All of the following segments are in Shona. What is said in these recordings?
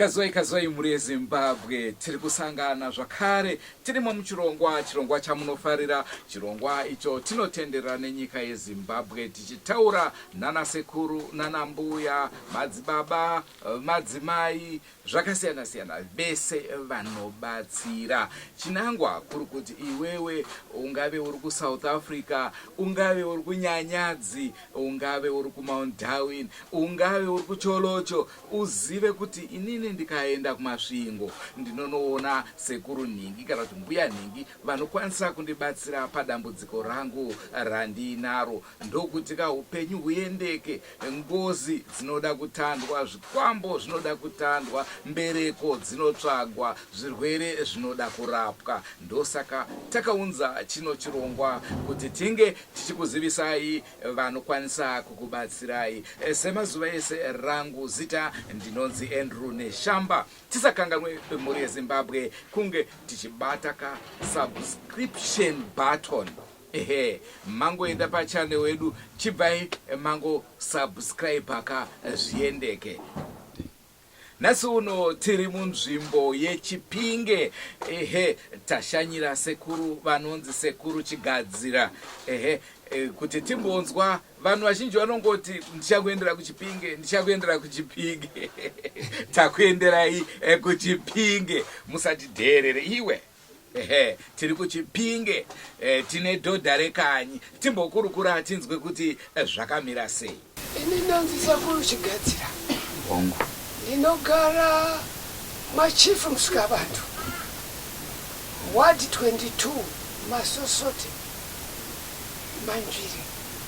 Kazoi muri Zimbabwe tiri kusangana zvakare tirimo muchirongwa chamunofarira chirongwa icho tinotenderera nenyika yeZimbabwe tichitaura nana sekuru nana mbuya madzibaba madzimai zvakasiyana siyana vese vanobatsira chinangwa kuri kuti iwewe ungave uri kuSouth Africa ungave uri kuNyanyadzi ungave uri kuMount Darwin ungave uri kuCholocho uzive kuti inini ndikaenda kumasvingo ndinonoona sekuru Nhingi kana kuti mbuya Nhingi vanokwanisa kundibatsira padambudziko rangu randinaro ndokuti upenyu huendeke ngozi dzinoda kutandwa zvikwambo zvinoda kutandwa mbereko dzinotsvagwa zvirwere zvinoda kurapwa ndosaka takaunza chino chirongwa kuti tinge tichikuzivisai vanokwanisa kukubatsirai semazuva ese rangu zita ndinonzi Andrew Neshamba tisakanganwe muri yeZimbabwe kunge tichibata ka subscription button mangoenda pachannel wedu chibvai mango subscribe ka zviendeke. Nasi uno tiri munzvimbo yeChipinge tashanyira sekuru vanonzi sekuru Chigadzira kuti timbonzwa vanhu vazhinji vanongoti ndichakuendera kuChipinge takuenderai kuChipinge musatidherere iwe tiri kuChipinge tine dhodha rekanyi timbokurukura atinzwe kuti zvakamira sei. Ini ndonzi sekuru Chigadzira bongo ndinogara machifu Musikavantu Ward 22 Masosoti Manjviri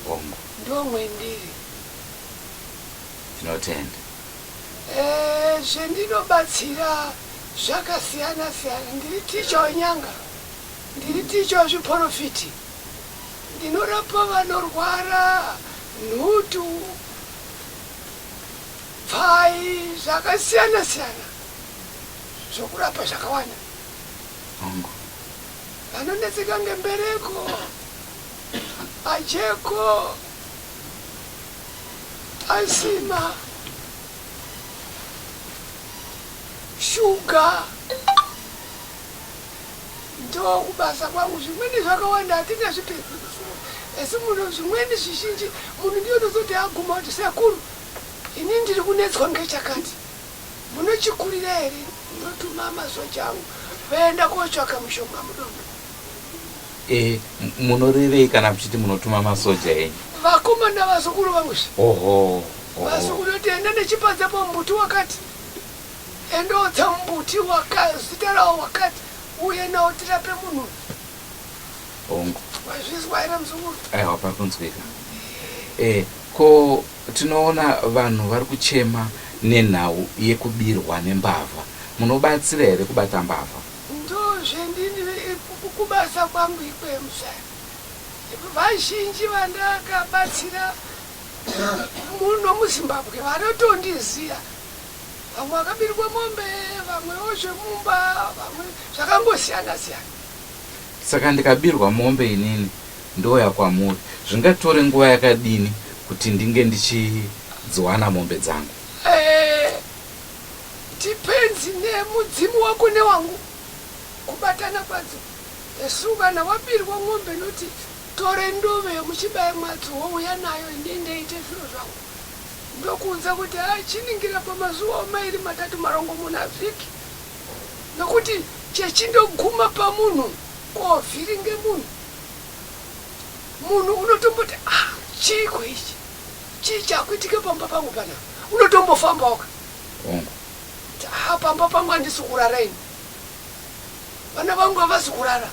bongo ndomwe ndiri tinotenda zvendinobatsira zvakasiyana siyana ndiri ticho nyanga ndiri ticho zviprofiti ndinorapa vanorwara nhutu pfai zvakasiyana siyana zvokurapa zvakawanda vanonetseka ngembereko ajeko asima shuga ndo kubasa kwangu zvimweni zvakawanda hatina zvipedzi asi munhu zvimweni zvizhinji munhu ndiyo tozoti aguma kuti sekuru ini ndiri kunetswa ngechakati munochikurira here ndotuma masoja angu vaenda kotsvaka mushonga mudondo. Munorevei kana muchiti munotuma masoja enyu? Vakomana vazukuru vangu vasukuru kuti enda nechipadzapo mbuti wakati endotsa mbuti zita rawo wakati uye nawo tirape munhu bongo wazvizwa here muzukuru? Aiwa pakunzwika. Ko tinoona vanhu vari kuchema nenhau yekubirwa nembavha munobatsira here kubata mbavha? Ndozvendini kubasa kwangu ikwemusha vazhinji vandakabatsira muno muZimbabwe vanotondiziya vamwe vakabirwa mombe vamwewo zvemumba vamwe zvakangosiyana siyana. Saka ndikabirwa mombe inini ndoya kwamuri zvingatore nguva yakadini kuti ndinge ndichidziwana mombe dzangu? Depends nemudzimu wako newangu kubatana kwadzo. Kana wabirwa mombe noti tore ndove muchibaya mwadzo wouya nayo ndendeite zviro zvangu ndokuudza kuti chiningira pamazuva mairi matatu marongomuna vhiki nokuti chechindoguma pamunhu kovhiri ngemunhu munhu unotomboti chiko ichi chii chakuitike pamba pangu pana unotombofamba waka pamba pangu handisi kurara ini vana vangu havasi kurara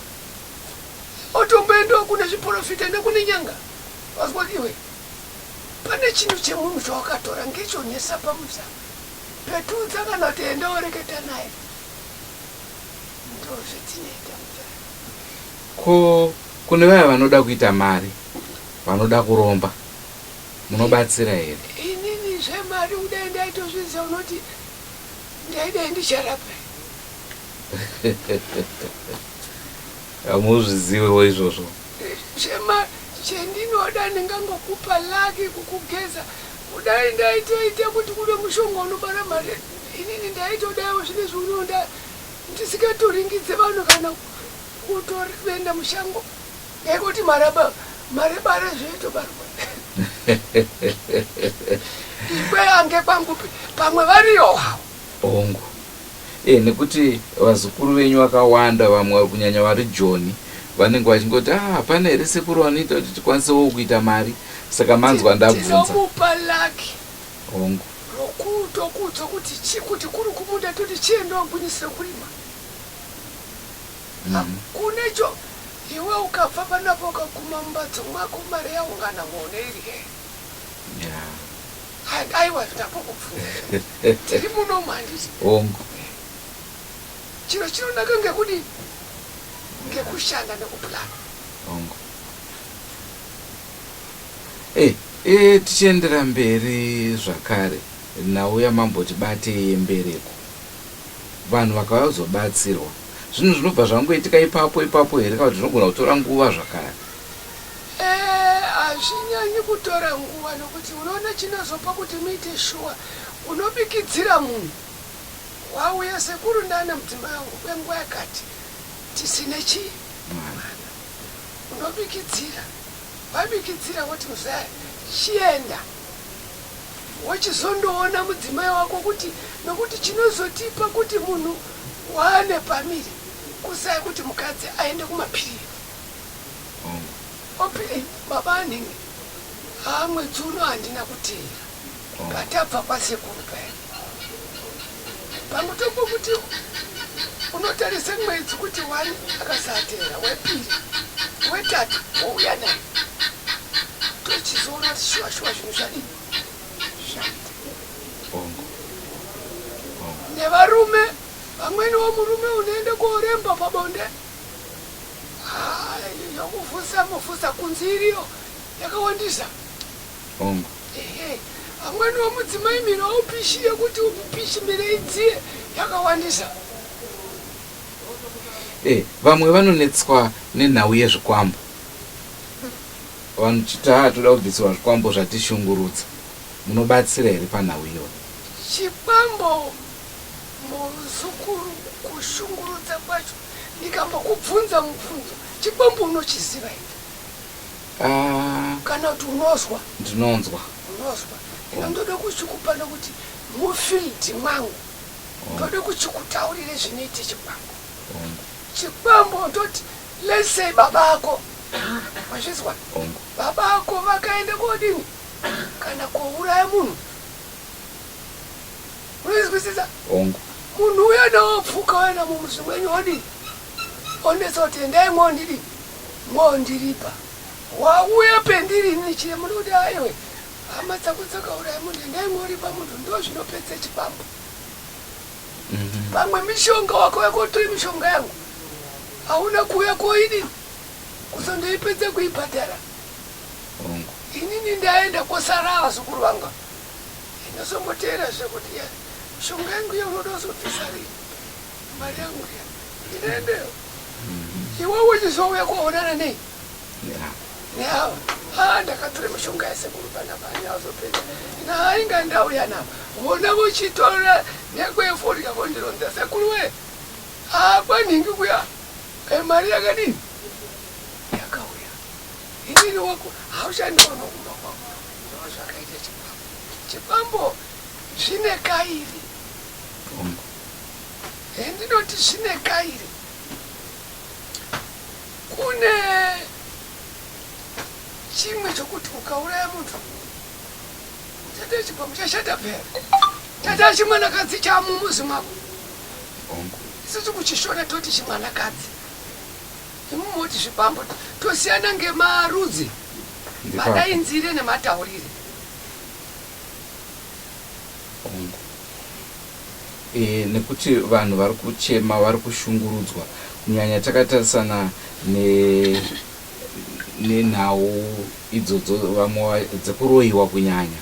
otomboendawo kune zviprofita nekune nyanga vazwa iwe pane chinhu chemunhu chawakatora ngechonesa pamusa petudza kana kuti enda oreketa naye ndozvetinoita ko kune vaya vanoda kuita mari vanoda kuromba munobatsira here? Inini zvemari kudai ndaitozviziva unoti ndaidai ndicharapa hamuzvizivewo izvozvo. Chendinoda ndingangokupa laki kukugeza kudai ndaitoite kuti kune mushonga unobara mari inini ndaitodawo zvine zviunonda ndisikatoringidze vanhu kana kutoenda mushango ngekuti marebare zveitobarwa ikweyange kwangupi pamwe variyo havo ongo nekuti vazukuru venyu vakawanda, vamwe vari kunyanya vari John vanenge vachingoti hapana here sekuru vanoita kuti tikwanisewo kuita mari, saka manzwa ndabvunza. Tinomupa laki ongo rokutokudzo kuti kuri kumunda toti chiendawo gwinyisire kurima. Kunecho iwe ukabva panapo ukaguma mumbatso mwako mari yaungana mwone iri he. Aiwa ndapokubvunza tiri muno mwanditi ongo chiro chinonaka ngekudi ngekushanda nekupulana ongo tichiendera mberi zvakare, nauya mamboti batei embereko, vanhu vakavazobatsirwa, zvinhu zvinobva zvangoitika ipapo here kana kuti zvinogona kutora nguva zvakare? Hazvinyanyi kutora nguva nokuti unoona chinozopa kuti muite shuwa unobikidzira munhu wauya sekuru ndana mudzimai wangu kwenguva yakati tisine chii mwana, unobikidzira wabikidzira woti muzaya chienda wochizondoona mudzimai wako kuti nokuti chinozotipa kuti munhu waane pamiri kusai kuti mukadzi aende kumapiriro opiri baba anenge mwedzi uno handina kuteera patabva kwasekuru paya pamutombo kuti unotarise mwedzi kuti 1 akasateera, wepiri wetatu wouya naye tochizoona kuti shuwa zvinhu zvadini zvaita. Nevarume vamweni womurume unoende kooremba pabonde yokufusa mufusa kunzi iriyo yakawandisa amweni womudzimai miro aupishiye kuti upishimire idziye yakawandisa. Vamwe vanonetswa nenhau yezvikwambo, vanochita toda kubvisirwa zvikwambo zvatishungurudza, munobatsira here panhau iyo? Chikwambo muzukuru kushungurudza kwacho ndikambokubvunza mubvunzo, chikwambo unochiziva here? Kana kuti unozwa? Ndinonzwa. Unozwa? Ndinoda kuchikupa nokuti mufildi mwangu ndoda kuchikutaurire zvinoite chikwambo. Chikwambo ndoti lesei baba ako wazvizwa, baba ako vakaende kodini kana kouraya munhu, unozwisisa? Munhu uya nawopfuka wena mumuzi wenyu wodini onesa kuti endai mondidini mondiripa, wauya pendirini chire munoti aiwe hama dzako dzakauraya munhu endai moripa munhu, ndo zvinopedze chikwambo. Pamwe mishonga wako yakotori mishonga yangu hauna kuuya koidini kuzondoipedze kuibhadhara. Inini ndaenda kosara vazukuru vanga inozomboteera zvekuti ya mishonga yangu iyo unoda kuzobvisa rini mari yangu ya inaendeyo iwe uchizouya kuonana nei neava ndakatora mishonga yasekuru panapa nyazopedza ina ainga ndauya navo vona vochitora nekwefodya kondironza sekuru we kwaningi kuya mari yakadini yakauya inini wako haushandiwa nokumba kwako zvakaita chikwambo zvine kairi ndinoti zvine kairi. Kune chimwe chokuti ukauraya muntu chate chikwambo chashata pera tata chimwanakadzi chamumuzi mwako isusu kuchishona toti chimwanakadzi imumoti zvipambo tosiyana ngemarudzi madainzire nemataurire. Nekuti vanhu vari kuchema vari kushungurudzwa kunyanya takatarisana nenhau idzodzo vamwe dzekuroyiwa kunyanya.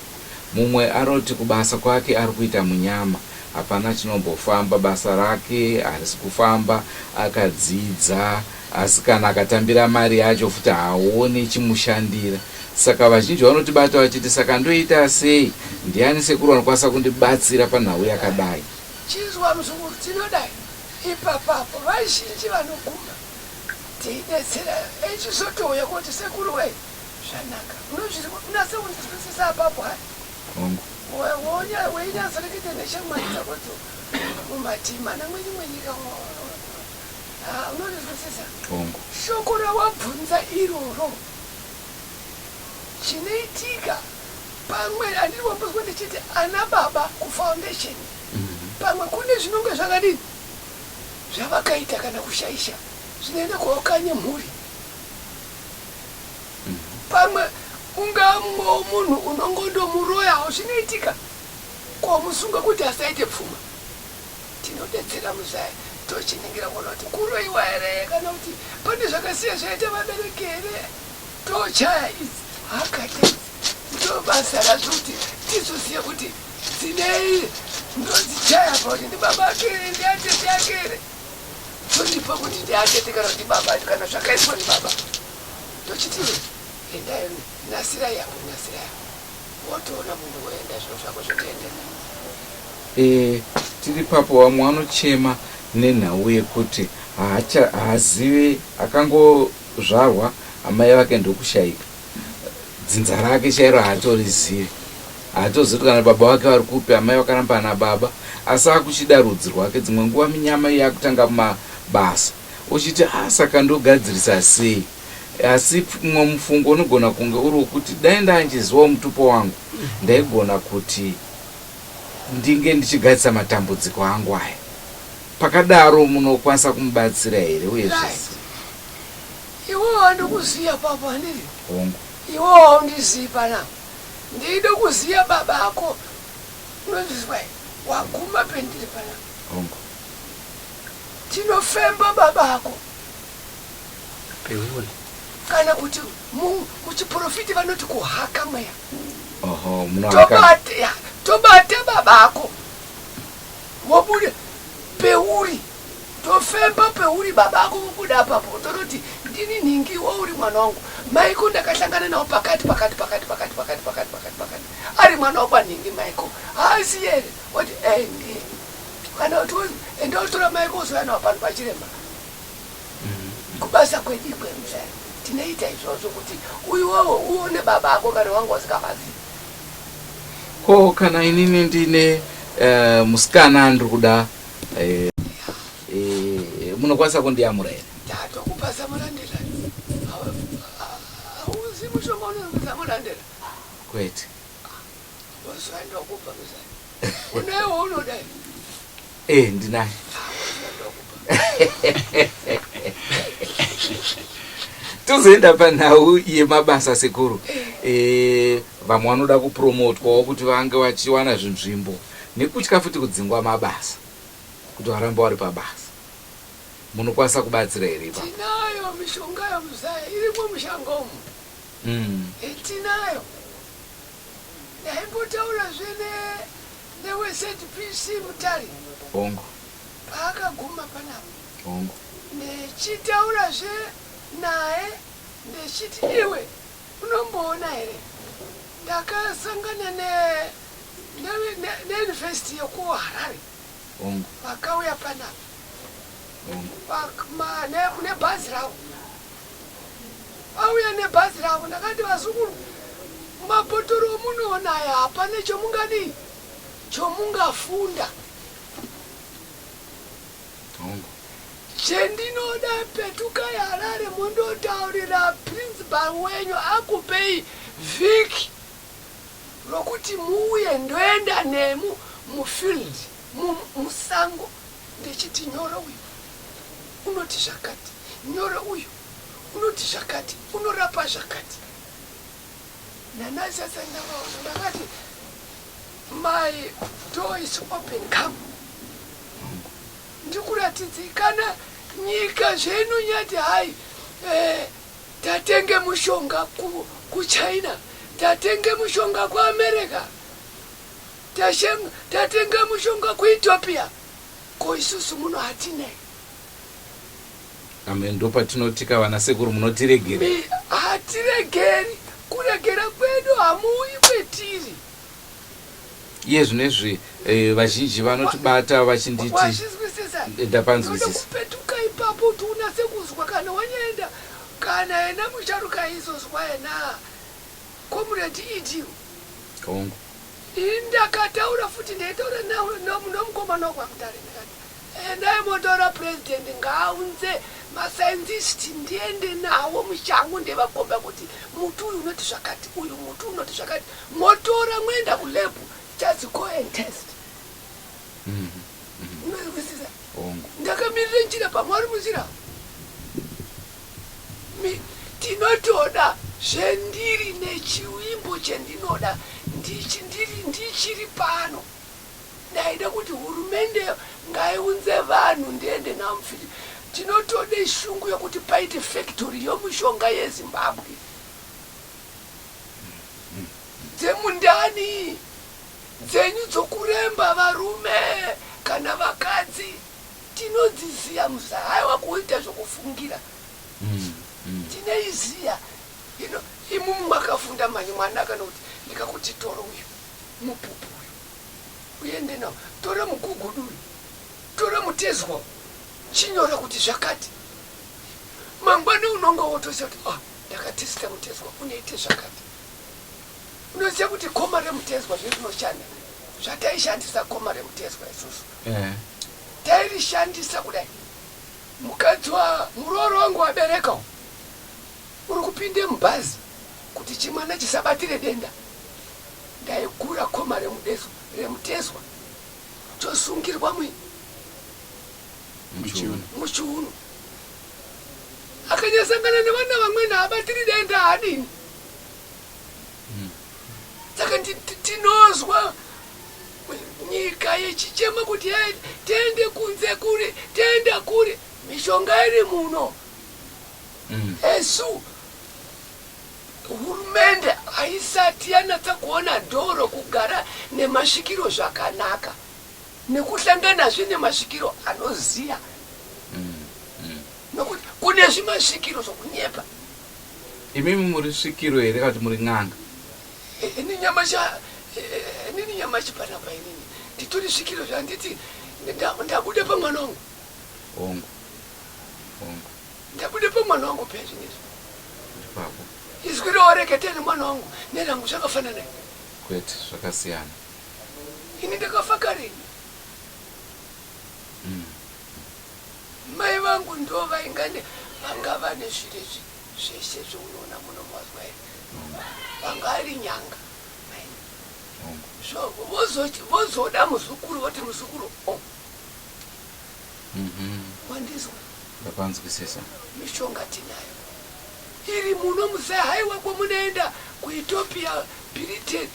Mumwe aroti kubasa kwake ari kuita munyama, hapana chinombofamba, basa rake harisi kufamba, akadzidza, asi kana akatambira mari yacho futi haoni chimushandira. Saka vazhinji vanotibata vachiti saka ndoita sei, ndiani sekuru anokwanisa kundibatsira panhau yakadai? chizwa muzukuru tinodai ipapapo vazhinji vanoguma teidetsera echizotouya kuti sekuru wei zvanaka unase kundizwisisa apapo hai weinyatsorekete neshamwari dzakodzo mumatima namweni mwenyika unondizwisisa shoko rawabvunza iroro chinoitika pamwe handiri wambozwa ndichiti ana baba kufoundation pamwe kune zvinonge zvakadini zvavakaita kana kushaisha zvinoenda kuokanye mhuri pamwe ungamwe munhu unongondomuroyawo zvinoitika komusunga kuti asaite pfuma tinodetsera muzaya tochiningira kuona kuti kuroiwa here kana kuti pane zvakasiya zvaita vabereki here tochaya idzi hakate ndo basa razvo kuti tizoziya kuti dzinei ndodzichaya pauti ndibaba akere ndiatete akere tondipa kuti ndiatete kana kuti baba kana zvakaiswa ndibaba tochitire endayo nasira yako wotoona munhu woenda zviro zvako zvotoendera tiri papo vamwe vanochema nenhau yekuti haazivi akangozvarwa amai vake ndokushaika dzinza rake chairo haatorizivi haatozivi kana baba vake vari kupi amai vakaramba nababa asi akuchida rudzi rwake dzimwe nguva minyama yakutanga mumabasa uchiti saka ndogadzirisa sei asi mumwe mufungo unogona kunge uri wekuti dai ndanjizivawo mutupo wangu ndaigona kuti ndinge ndichigadzisa matambudziko angu aya pakadaro munokwanisa kumubatsira here uye zvisi iwo handikuziya papa handiri iwo haundizivi panapa ndide kuziya baba ako unozvizwa waguma pendiri panapa tinofemba baba ako peuri kana kuti muchiprofiti vanoti kuhaka mweya tobata baba ako wobude peuri tofemba peuri baba ako wobuda apapo tonoti ndini ningi wouri mwana wangu maiko ndakahlangana nawo pakati ari mwana wakwanhingi maiko haasi here woti ndi kana kuti endotora maiko uzoya nawo pano pachiremba kubasa kwedikwe mzaya tinoita izvozvo kuti uyuwowo uone baba ako kana wangu wasingavazi ko kana inini ndine musikana ndiri kuda munokwanisa kundiyamura here tatokupasa mulandela hauzi mushonga unokuza mulandela kwete wazoandokupa mzaya unayewo unodai ndinaye tozoenda panhau yemabasa sekuru vamwe vanoda kupromotwawo kuti vange vachiwana zvinzvimbo nekutya futi kudzingwa mabasa kuti varamba vari pabasa munokwanisa kubatsira here ipa tinayo mishonga yomuzaya irimo mushangomo tinayo ndaimbotaura newezpc mutari ongo paakaguma panapa ongo nechitaurazve naye ndechiti iwe unomboona here ndakasangana neuniversity yekuharare vakauya panapa nebhazi ravo auya nebhazi ravo ndakati vazukuru mabhotoro omunoona aya hapane chomungadii chomungafunda chendinoda petuka Harare mundotaurira principal wenyu akupei vhiki rokuti muuye ndoenda nemu mufield musango ndechiti nyoro uyu unoti zvakati nyoro uyu unoti zvakati unorapa zvakati nanasi sasa ndavaona ndakati my door is open come ndikuratidzi kana nyika zvenu nyati hai tatenge mushonga kuchina tatenge mushonga kuamerica tatenge mushonga kuethiopia ko isusu muno hatinai ame ndo patinotika vana sekuru munotiregeri hatiregeri kuregera kwedu hamuuyi kwetiri iye zvinezvi vazhinji vanotibata vachinditi wazvizwisisa ndapanzwisisa kupetuka ipapo kuti unase kuzwa kana wanyaenda kana ena musharuka izozwa ena comrade idiwo ongo ndakataura futi ndaitaura nomukomana wakwamutare ndikati endai motaura president ngaaunze mascientist ndiende nawo mushango ndevakomba kuti muti uyu unoti zvakati uyu muti unoti zvakati motora mwoenda kulebhu just go and test unozwisisa ndakamirire njira pamwari munjira tinotoda zvendiri nechiwimbo chendinoda ndichiri pano ndaida kuti hurumende ngaiunze vanhu ndiende namufiti tinotode shungu yokuti paite factory yomushonga yezimbabwe dzemundani dzenyu dzokuremba varume kana vakadzi tinodziziya musahaiwa kuita zvokufungira tineiziya imumu makafunda manye mwana kana kuti ndikakuti toro uyu mupupu uyu uende nawo tore mugugudu uyu tore mutezwa chinyora kuti zvakati mangwani unonga wotoziva kuti ndakatesita mutezwa unoite zvakati unoziva kuti koma remutezwa zvezvinoshanda zvataishandisa koma remutezwa isusu tairishandisa kudai mukadzi murooro wangu waberekawo uri kupinde mubhazi kuti chimwana chisabatire denda ndaigura koma remutezwa chosungirwa muchiuno akanyasangana nevana vamweni abatiri denda hadini saka tinozwa nyika yechichema kuti tiende kunze kure tienda kure mishonga iri muno esu hurumende haisati yanatsa kuona dhoro kugara nemasvikiro zvakanaka nekuhlanganazve nemasvikiro anoziya nokuti kune zvimasvikiro zvokunyepa imimi muri svikiro here kana kuti muri n'anga inini nyamashi panapa inini nditori svikiro zvanditi ndabude pamwana wangu ongo ndabude pamwana wangu pea zvinezvi ipapo izwi rorekete nemwana wangu nerangu zvakafanana kwete zvakasiyana ini ndakafa karini mai vangu ndo vaingane vanga vane zvirezvi zveshe zveunoona muno mazwa ere vanga ari nyanga vozoda muzukuru voti muzukuru wandizwa ndapanzwisisa mishonga tinayo iri muno musahaiwa kwamunoenda kuethiopia britain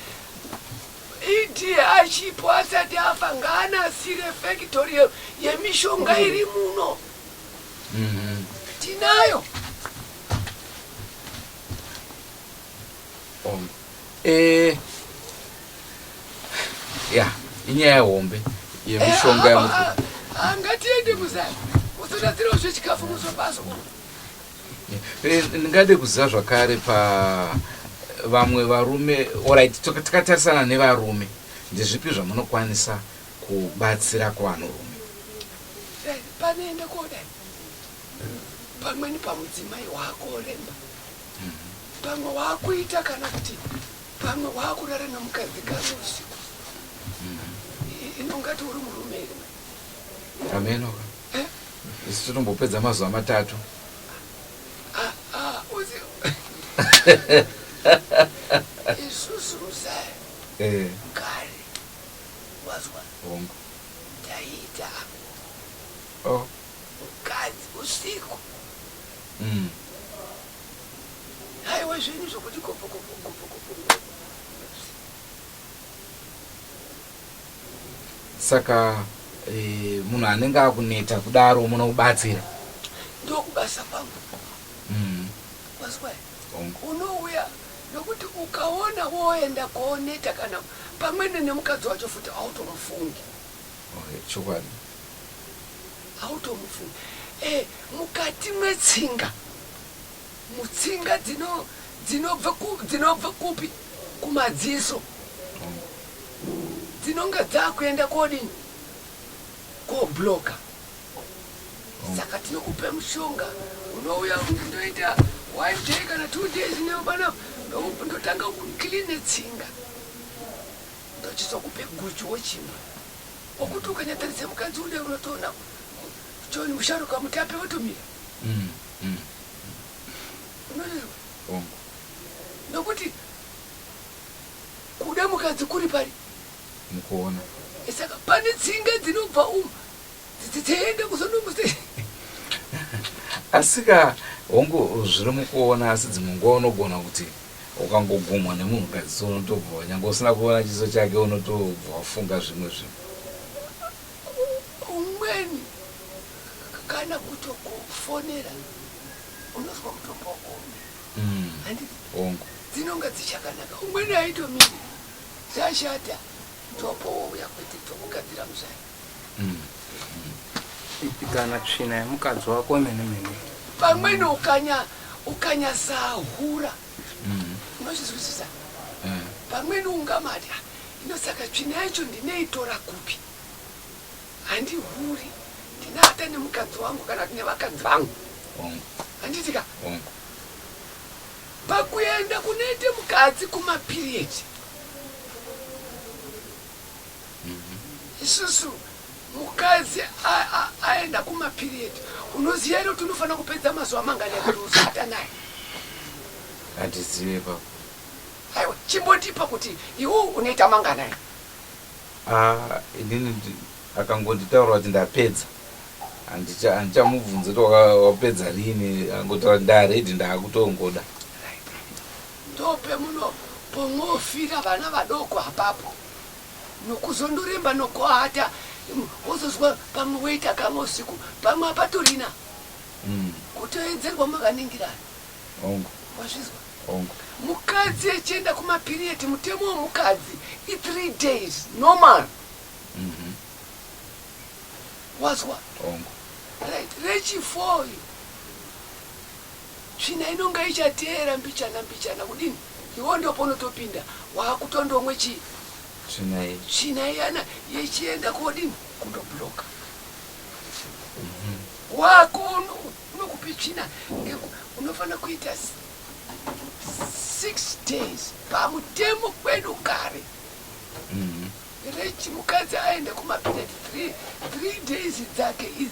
idi achipo asati afa ngaanasire factory yemishonga iri muno tinayo ya inyaya hombe yemishonga ngatiende muzai muzodatsirawo zvechikafu muzobasa ndingade kuziva zvakare vamwe varume oright takatarisana nevarume ndezvipi zvamunokwanisa kubatsira kuvanhurume panoenda kodai pamweni pamudzimai waakoremba pamwe waakuita kana kuti pamwe waakurara nomukadzi kano usiku inongati uri murume iri amenoka isi tinombopedza mazuva matatu isusu muzaya kare wazwa taita mukadzi usiku haiwa zvenyu zvokuti kopokopokopokopo saka munhu anenge akuneta kudaro munokubatsira ndokubasa kwangu wazwa unouya nokuti ukaona woenda kooneta kana pamwene nemukadzi wacho futi automufungi chokwadi automufungi mukati mwetsinga mutsinga dzinobva kupi kumadziso dzinonga dzakuenda kodini kobloka. Saka tinokupe mushonga unouya ndoita 1 day kana 2 days neubana ndotanga kuclean tsinga ndochizokupe guchu wochimwa okuti ukanyatarise mukadzi ude unotoona choni musharuka mutape wotomira. Ongo. Nokuti kuda mukadzi kuri pari Mukuona. saka pane tsinga dzinobva dziende kuzonomuse. Asika ongo zviri mukuona asi dzimwe nguva unogona kuti ukangogumwa nemunhukadzi unotobva nyangwe usina kuona chiso chake unotobva wafunga zvimwe zvinhu. Umweni kana kutokufonera unozwa mutombo wakuoma. Handiti Ongo. dzinonga dzichakanaka. Umweni aitomiri zvashata topouya kwete tokugadzira musai. Kana tsvina yemukadzi wako mene Pamweni ukanyasahura unozvizwisisa. Pamweni ungamati inosaka tsvina yacho ndineitora kupi handihuri ndinata nemukadzi wangu kana kune vakadzi vangu. Handitika pakuenda kunoite mukadzi kumapiriyedi isusu mukadzi aenda kumapiriyedi unoziva iro kuti unofanira kupedza mazuva mangani kuti usata naye. Hatizive papo. Aiwa chimbotipa kuti iwo unoita manganai. Inini akangonditaura kuti ndapedza handichamubvunza kuti wapedza rini, angotaura ndaredhi ndaakutongoda. Ndope muno pomofira vana vadoko apapo nokuzondoremba nokuata wozozwa pamwe weita kamwe usiku pamwe apatorina kutoedzerwa makaningirana. Wazvizwa mukadzi echienda kumapiriyedi mutemo womukadzi i3 days normal. Wazwa right rechifoyo tsvina inonga ichateera mbichana kudini iwo ndopo unotopinda waakutondomwe tsvina iyana yechienda kodini kundobloka wako unokupe tsvina unofanira kuita 6 days pamutemo kwedu kare. Rechi mukadzi aende kumapiriyedi 3 days dzake idzi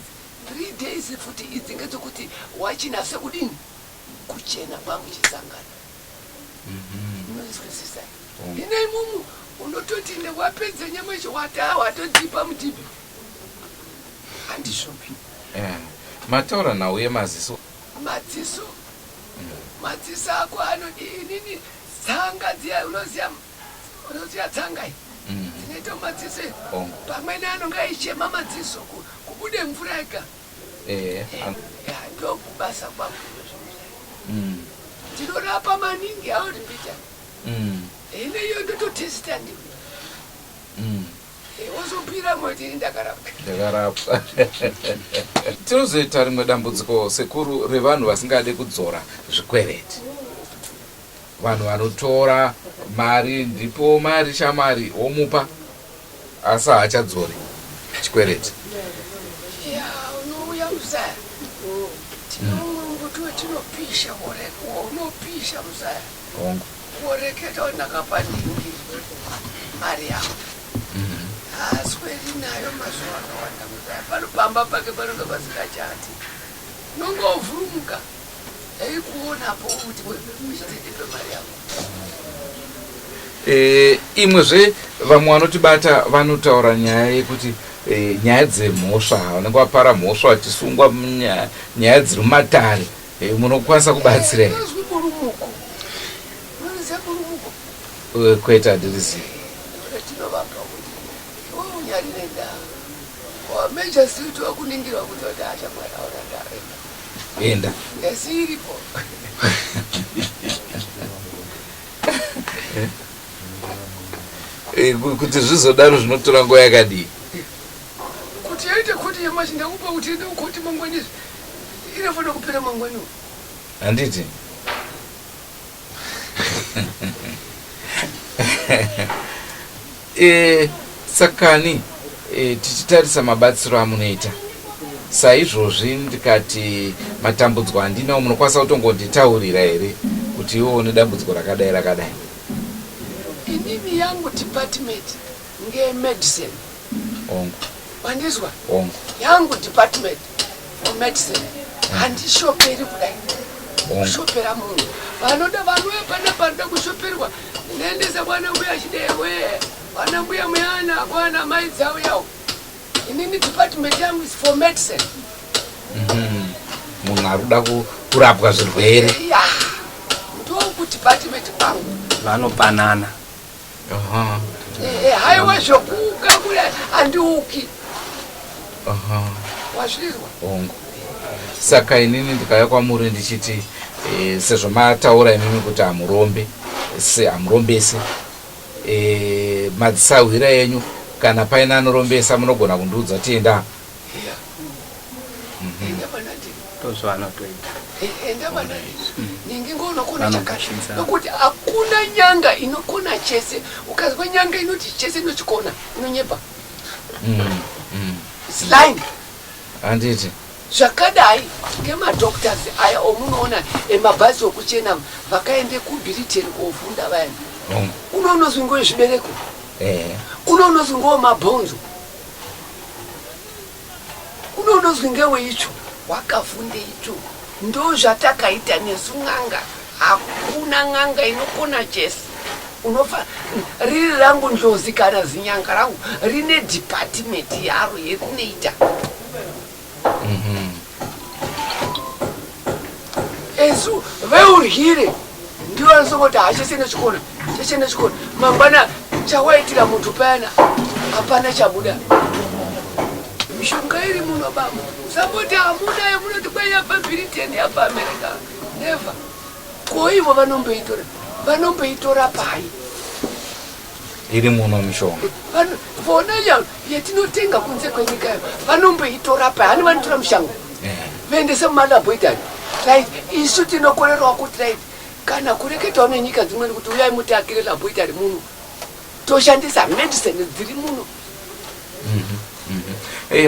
3 days futi idzi ngedzokuti wachinase kudini kuchena pamuchisangana. Unozwisisa. Ine mumu unototi ndewapedza nyama icho watodzipa mutipi handishopi. Mataura nauye maziso madziso ako anodi inini tsanga dziya unoziya tsanga iyi dzinoita madziso pamweni anonga ichema madziso kubude mvura yega. Ndokubasa kwangu ndinorapa maningi auti mbita ine iyo ndototesta ndiwe wozopira moti ndakarapwa. Tinozoita rimwe dambudziko sekuru revanhu vasingade kudzora zvikwereti. Vanhu vanotora mari ndipo mari shamari womupa asi haachadzori chikwereti. Unouya muzaya tinomwe mbuti wetinopisha unopisha muzaya woreketa ndakapaningi mari yako asweri nayo mazuva akawanda muzaya panopamba pake panonga pasingachati nongovhurumuka eikuonapo kuti uchitedepe mari yako. Imwezve vamwe vanotibata vanotaura nyaya yekuti nyaya dzemhosva vanenge vapara mhosva vachisungwa nyaya dziri mumatare munokwanisa kubatsira here? Kwete handirizivi. Retinovapa kuti iwe unyari nendaa wameja siti wakuningirwa kuti wati achamwari aona ndarenda enda ngasi iripo. Kuti zvizodaro zvinotora nguva yakadii? Kuti yaite kuti yamashi ndakupa kuti ende ukoti mangwanizvi inofanira kupera mangwaniwo. Handiti? sakani tichitarisa mabatsiro amunoita saizvozvi ndikati matambudziko handinawo munokwanisa kutongonditaurira here kuti iwo une dambudziko rakadai. Inini yangu department ngemedicine. Ongo. Wandizwa? Ongo. Yangu department medicine handishoperi kudai. Kushopera munhu vanoda vanwe panoda kushoperwa nendesa bwana mbuya chidewe bwana mbuya muyana bwana mai dzao yao. Inini department yangu is for medicine. Munhu arikuda kurapwa zvirwere. Ndoku department kwangu vanopanana. Haiwa zvokuuka kule handiuki. Wazvizwa? Ongo. Saka inini ndikauya kwamuri ndichiti sezvo mataura imimi kuti hamurombese madzisahwira enyu kana paina anorombesa munogona kundiudza tienda. Enda bana ningi ngonokona chakashisa nokuti hakuna nyanga inokona chese ukazwa nyanga inoti chese inochikona inonyepa. It's lying. Handiti zvakadai ngemadoctors aya omunoona emabhazi okuchena vakaende kuBritain kofunda vayani unonozwi ngowe zvibereko unonozwi ngowe mabhonzo unonozwi ngewe icho wakafunde icho ndo zvatakaita nesu n'anga hakuna n'anga inokona chese unofa riri rangu njozi kana zinyanga rangu rine department yaro yerinoita. Esu veurhire ndiwo vanosokoti hachesene chikona mangwana chawaitira muntu payana hapana chabuda. Mishonga iri muno baba usamboti hamuna yemunoti kwenya paBritain yapaAmerica never. Koivo vanomboitora pai iri muno mishonga vona yetinotenga kunze kwenyika vanomboitora pai hani vanotora mushango vaendese mumalaboratory right. Isu tinokorerwa kuti right kana kureketawo nenyika dzimweni kuti uyai mutakire laboratory muno toshandisa medicine dziri muno.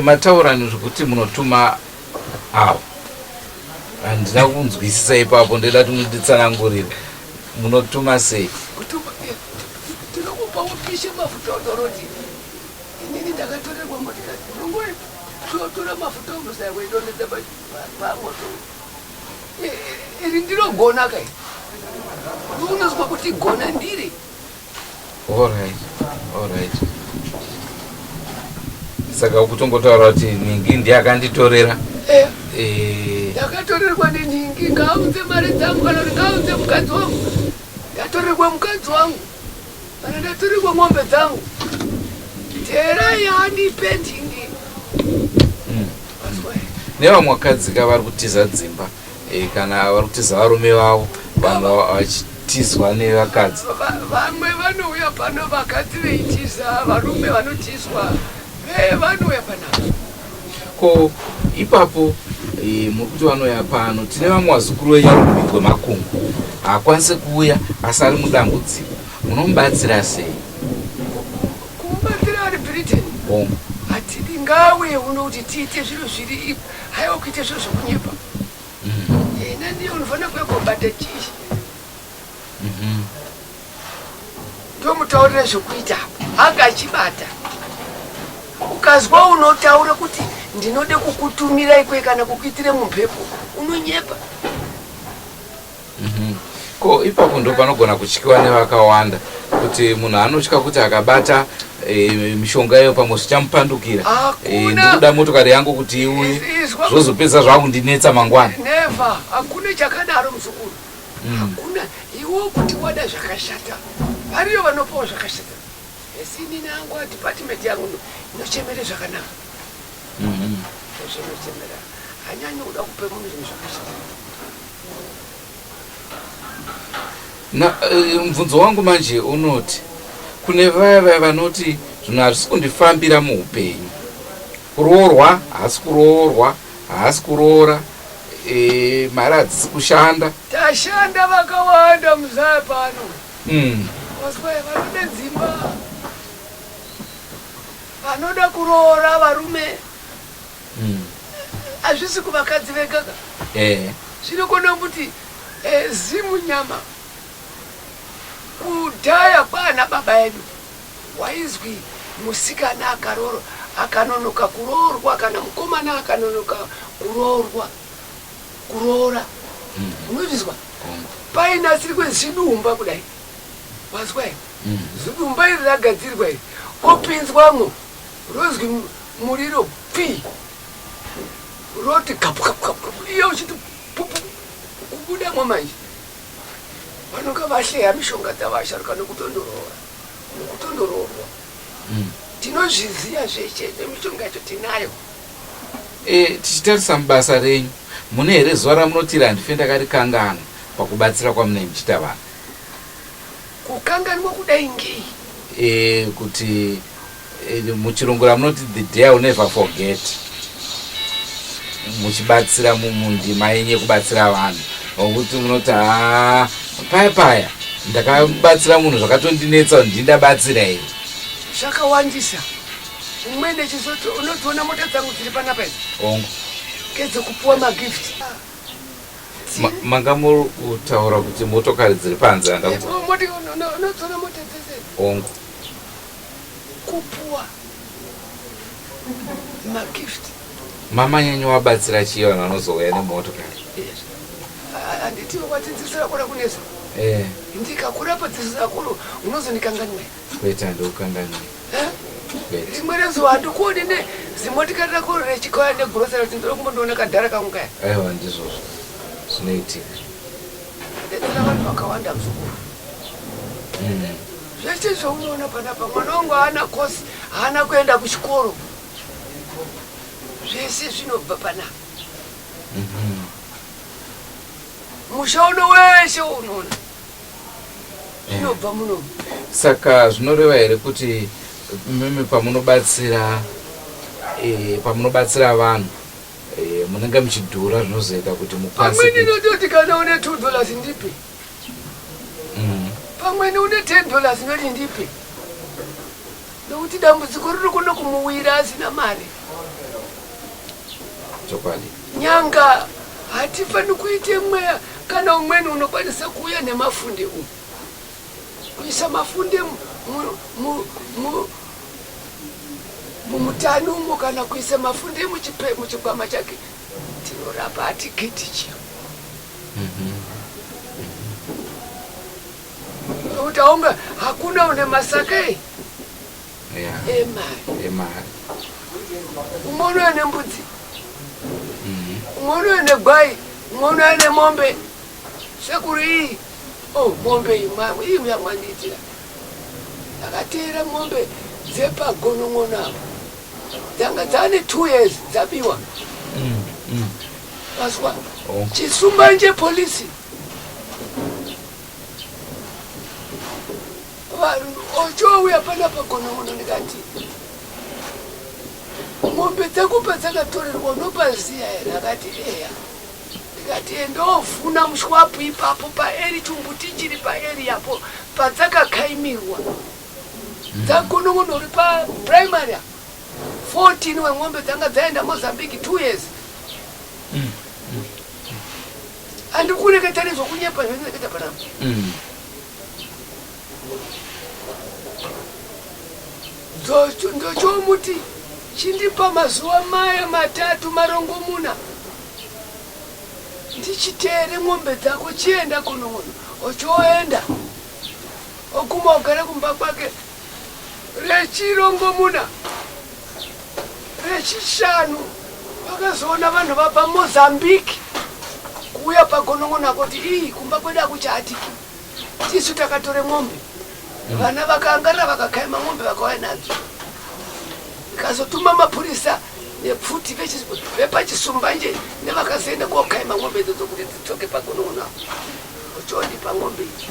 mataurani zvekuti munotuma avo handina kunzwisisa ipapo ndoda kuti munditsanangurire munotuma sei. Tinokupa upishe mafuta odoroti inini ndakatorerwa motikati nongoi totora mafuta omusaya weidonedza pamoto iri ndinogona kai unozwa kuti gona ndiri. Alright. Saka kutongotaura kuti ningi ndiye akanditorera. Ndakatorerwa neningi ngaunze mari dzangu kana kuti ngaunze mukadzi wangu. Ndatorerwa mukadzi wangu kana ndatorerwa ng'ombe dzangu tera yandipe ndingi. Nevamwe vakadzika vari kutiza dzimba kana vari kutiza varume vavo vanhu vachitizwa nevakadzi. Vamwe vanouya pano vakadzi veitiza varume vanotizwa vanouya panapa. Ko ipapo muri kuti vanouya pano tine vamwe vazukuru venyu vari kubikwe makungu haakwanisi kuuya asi ari mudambudziko munomubatsira sei? Kumubatsira ari Britain hatidi ngauye uno kuti tiite zviro zviri haiwa kuite zviro zvokunyepa. Ina ndiyo unofanira kuekobata chishi ndomutaurire zvokuita akachibata. Ukazwa unotaura kuti ndinode kukutumira ikwe kana kukuitire mumhepo unonyepa. Ko ipapo ndo panogona kutyiwa nevakawanda kuti munhu anotya kuti akabata mishonga iyo pamwe zvichamupandukira ndikuda motokari yangu kuti iuye zvozopedza zvakundinetsa mangwana. Never. Hakuna chakadaro muzukuru. Hakuna iwo kuti wada zvakashata variyo vanopawo zvakashata. Esini nangu department yangu inochemere zvakanaka. Inochemera hanyanyi kuda kupe munhu zvinhu zvakashata. Na mvunzo wangu manje unoti kune vaya vanoti zvinhu hazvisi kundifambira muupenyu, kuroorwa haasi kuroorwa haasi kuroora, mari hadzisi kushanda. Tashanda vakawanda muzaya pano. Waswaya vanode dzimba vanoda kuroora varume hazvisi kuvakadzi vega zvinogona kuti zimunyama kudhaya kwana baba edu waizwi musikana akanonoka kuroorwa kana mukomana akanonoka kuroora unozvizwa painasirwe zvidumba kudai wazwa zvidumba iri ragadzirwa iri opinzwamwo rozwi muriro pi roti kapu iyo uchiti pupu kubudamwo manje vanonga vahleya mishonga dzavasharuka nekutondoroorwa tinozviziya zveshe nemishonga yacho tinayo. Tichitarisa mubasa renyu mune here zuva ramunotira handife ndakarikanganwa pakubatsira kwamune muchita vanhu? Kukanganwa kudai ngei? Kuti muchirungu ramunoti the day I'll never forget, muchibatsira mundima yenyu yekubatsira vanhu, nokuti munoti paya ndakabatsira munhu zvakatondinetsa kuti ndindabatsira iri. Zvakawandisa. Umwene chizoti unodziona mota dzangu dziri panapa idzi ngedzekupuwa magift. Manga muri kutaura kuti motokari dziri panze unodziona mota dzese ongo kupuwa magift. Mama nyenyu wabatsira chiyo vanhu vanozouya nemotokari? Handiti wadzidzisira kura kunesa. Ndikakura padzidzisira kuru unozonikanganwa. Kwete handikukanganwa. Rimwe rezuva handikuoni nezimotikari rako rechikauya negurosera kuti ndiri kumbondoona kadhara kangu kaya. Aiwa ndizvozvo zvinoitika. Ndedzera vanhu vakawanda muzukuru. Zveshe zvaunoona panapa mwana wangu haana kosi, haana kuenda kuchikoro. Zvese zvinobva panapa. Musha uno weshe unoona zvinobva muno. Saka zvinoreva here kuti mimi pamunobatsira vanhu munenge muchidhura zvinozoita kuti mukwanise. Pamweni nototi kana une $2 ndipe. Pamweni une $10 noti ndipe. Nokuti dambudziko riri kuno kumuwira asina mari. Chokwadi. Nyanga hatifani kuite mweya kana umweni unokwanisa kuuya nemafunde umu. Kuisa mafunde mumutani umo kana kuisa mafunde muchikwama chake tinorapa hatigiti chiyo. Nokuti aunga hakuna une masaka emari. Umwe unoya nembudzi, umwe unoya negwai, umwe unoya nemombe. Sekuru iyi mombe iyi yamwanditira akatera mombe dzepagonon'ono apo dzanga dzane 2 years dzabiwa. Paswa chisumbanje polisi vanhu ochouya panapa gonon'ono ndikati mombe dzako padzakatorerwa unopaziya here? Akati eya. Ndikati ndovhuna mushwapu ipapo paeri chumbuti chiri paeri yapo padzakakaimirwa dzagonon'ono uri paprimary 14 wemwombe dzanga dzaenda Mozambique 2 years. Handikureketa nezvokunyepa zvinoreketa panapa. Ndochomuti chindipa mazuva maya 3 marongomuna ndichitere mwombe dzako chienda kunon'ono ochoenda oguma ogara kumba kwake rechirongomuna rechishanu vakazoona vanhu vabva Mozambique kuuya pagonon'ono akoti iyi kumba kwedu akuchaatiki tisu takatore mwombe. Vana vakaangarira vakakaima mwombe vakauya nadzo. Ikazotuma mapurisa nepfuti vepachisumbanje nevakazoenda kokaima mwombe idzodzo kuti dzidzoke pagonon'ono apo. Ochoni pamwombe idzi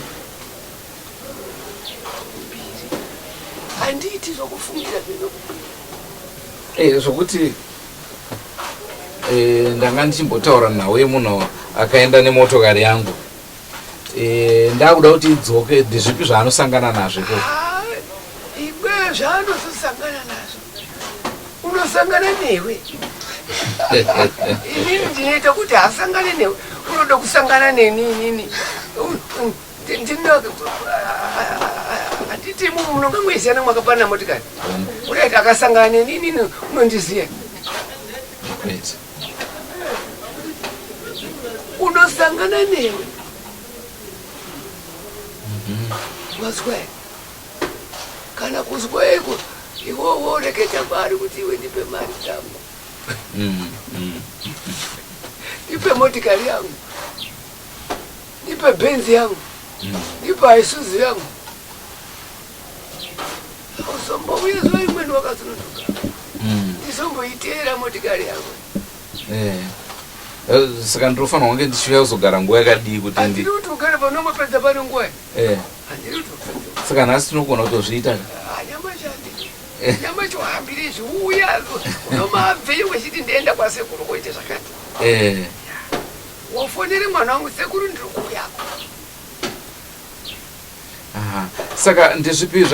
mbiri. Handiti zvokufungira zvino. Zvokuti ndanga ndichimbotaura nawe munhu akaenda nemotokari yangu. Ndakuda kuti idzoke ndezvipi zvaanosangana nazvo? Ikweyo zvaanozosangana nazvo unosangana newe inini ndinoita kuti asangane newe unoda kusangana neni handiti munonga mweisiyana mwakapana motikari unaita akasangana nenini unondiziya unosangana newe mazwa kana kuzweko iwo woreketa mari kuti iwe ndipe mari dzangu ndipe motikari yangu ndipe benzi yangu ndipe isuzu yangu usombobuye zuva imweni wakazonotuka ndisomboiteera motikari yangu saka ndinofanira kunge ndichiuya kuzogara nguva yakadii kuti handiri kuti ugare panomapedza pano nguva handiri kuti saka nhasi tinogona kutozviita nyama chohambire zviuya unomabveyo wechiti ndienda kwasekuru koite zvakati wafonere mwana wangu sekuru ndiri kuuyako saka ndezvipi